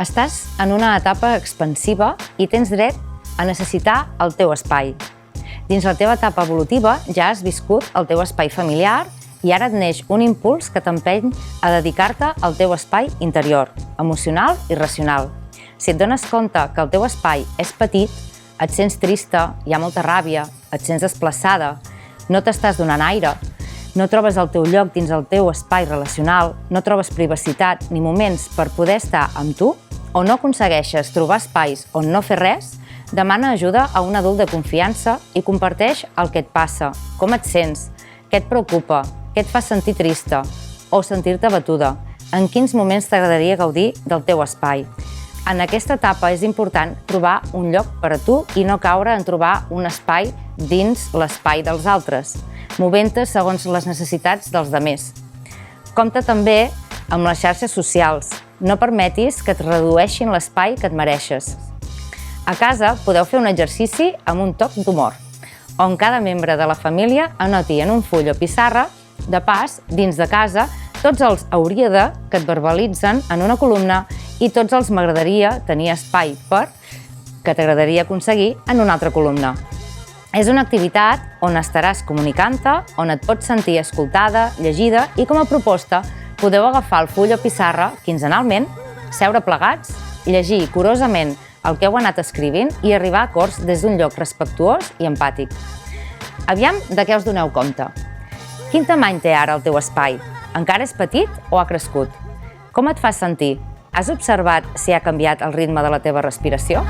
Estàs en una etapa expansiva i tens dret a necessitar el teu espai. Dins la teva etapa evolutiva ja has viscut el teu espai familiar i ara et neix un impuls que t'empeny a dedicar-te al teu espai interior, emocional i racional. Si et dones compte que el teu espai és petit, et sents trista, hi ha molta ràbia, et sents desplaçada, no t'estàs donant aire, no trobes el teu lloc dins el teu espai relacional, no trobes privacitat ni moments per poder estar amb tu, o no aconsegueixes trobar espais on no fer res, demana ajuda a un adult de confiança i comparteix el que et passa, com et sents, què et preocupa, què et fa sentir trista o sentir-te abatuda, en quins moments t'agradaria gaudir del teu espai. En aquesta etapa és important trobar un lloc per a tu i no caure en trobar un espai dins l'espai dels altres, movent-te segons les necessitats dels demés. Compte també amb les xarxes socials. No permetis que et redueixin l'espai que et mereixes. A casa podeu fer un exercici amb un toc d'humor, on cada membre de la família anoti en un full o pissarra, de pas, dins de casa, tots els hauria de que et verbalitzen en una columna i tots els m'agradaria tenir espai per que t'agradaria aconseguir en una altra columna. És una activitat on estaràs comunicant-te, on et pots sentir escoltada, llegida i com a proposta podeu agafar el full o pissarra quinzenalment, seure plegats, llegir curosament el que heu anat escrivint i arribar a acords des d'un lloc respectuós i empàtic. Aviam de què us doneu compte. Quin tamany té ara el teu espai? Encara és petit o ha crescut? Com et fa sentir? Has observat si ha canviat el ritme de la teva respiració?